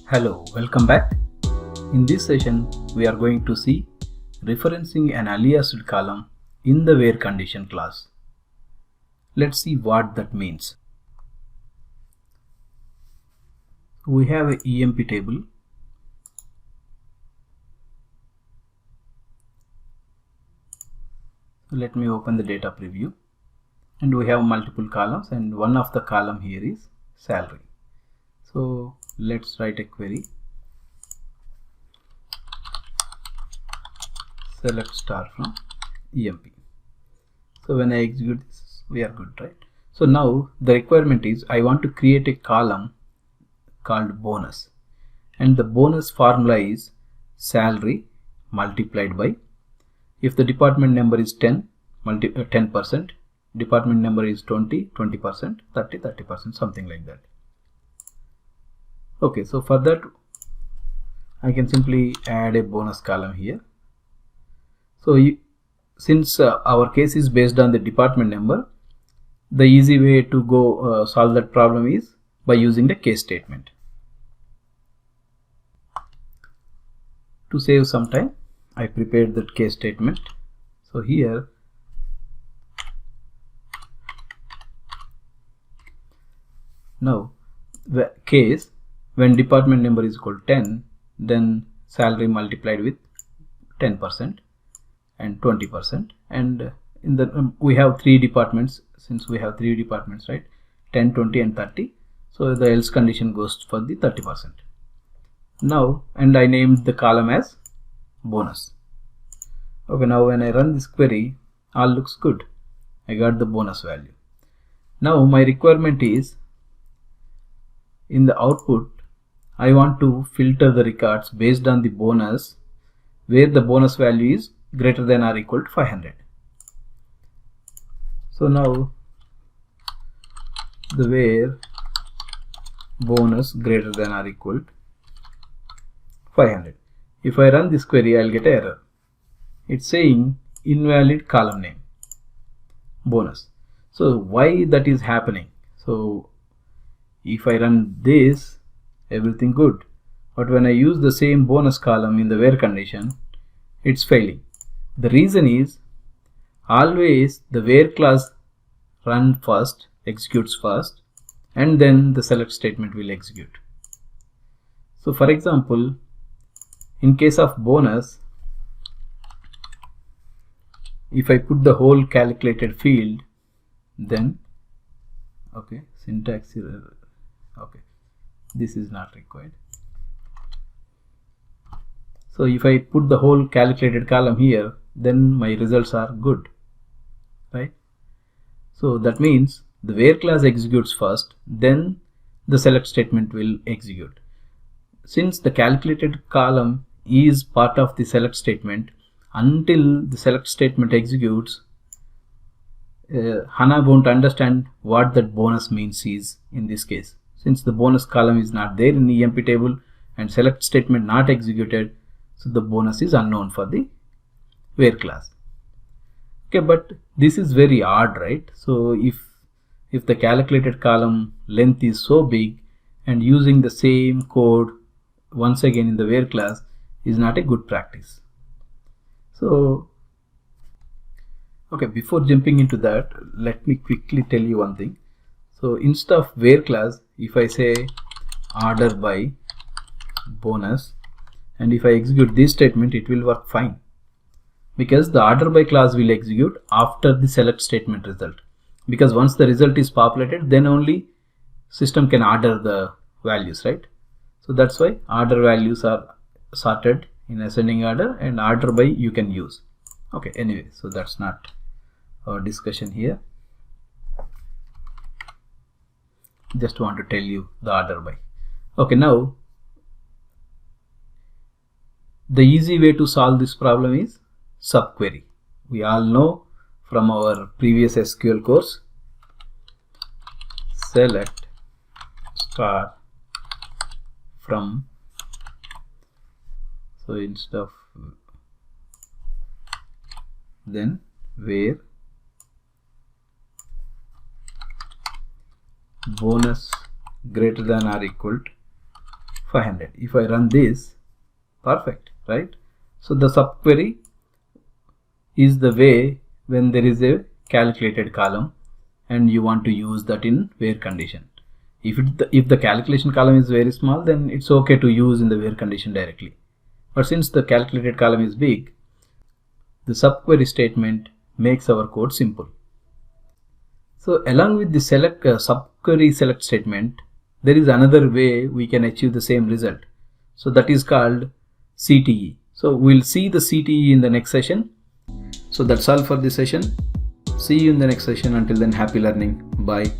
Hello, welcome back. In this session, we are going to see referencing an aliased column in the where condition class. Let's see what that means. We have an EMP table. Let me open the data preview. And we have multiple columns, and one of the column here is salary. So let's write a query. Select star from EMP. So when I execute this, we are good, right? So now the requirement is I want to create a column called bonus, and the bonus formula is salary multiplied by, if the department number is 10, 10%, department number is 20%, 30%, something like that. Okay, so for that I can simply add a bonus column here. So since our case is based on the department number, the easy way to go solve that problem is by using the case statement. To save some time, I prepared that case statement. So here now the case, when department number is equal to 10, then salary multiplied with 10% and 20%, and in the we have three departments. Since we have three departments, right, 10, 20 and 30, so the else condition goes for the 30%. Now, and I named the column as bonus. Okay, now when I run this query, all looks good. I got the bonus value. Now my requirement is, in the output I want to filter the records based on the bonus where the bonus value is greater than or equal to 500. So now the where bonus greater than or equal to 500. If I run this query, I'll get an error. It's saying invalid column name bonus. So why that is happening? So if I run this, everything good, but when I use the same bonus column in the where condition, it's failing. The reason is, always the where class run first, executes first, and then the select statement will execute. So for example, in case of bonus, if I put the whole calculated field, then okay, syntax error, okay, this is not required. So if I put the whole calculated column here, then my results are good, right? So that means the where class executes first, then the select statement will execute. Since the calculated column is part of the select statement, until the select statement executes, HANA won't understand what that bonus means is in this case. Since the bonus column is not there in the EMP table and select statement not executed, so the bonus is unknown for the where class. Okay, but this is very odd, right? So if the calculated column length is so big, and using the same code once again in the where class is not a good practice. So okay, before jumping into that, let me quickly tell you one thing. So instead of where class, if I say order by bonus, and if I execute this statement, it will work fine, because the order by class will execute after the select statement result, because once the result is populated, then only system can order the values, right? So that's why order values are sorted in ascending order, and order by you can use. Okay, anyway, so that's not our discussion here. Just want to tell you the order by. Okay, now the easy way to solve this problem is subquery. We all know from our previous SQL course, select star from, so instead of then where bonus greater than or equal to 500. If I run this, perfect, right? So the subquery is the way when there is a calculated column and you want to use that in where condition. If the calculation column is very small, then it's okay to use in the where condition directly. But since the calculated column is big, the subquery statement makes our code simple. So along with the subquery select statement, there is another way we can achieve the same result. So that is called CTE. So we'll see the CTE in the next session. So that's all for this session. See you in the next session. Until then, happy learning. Bye.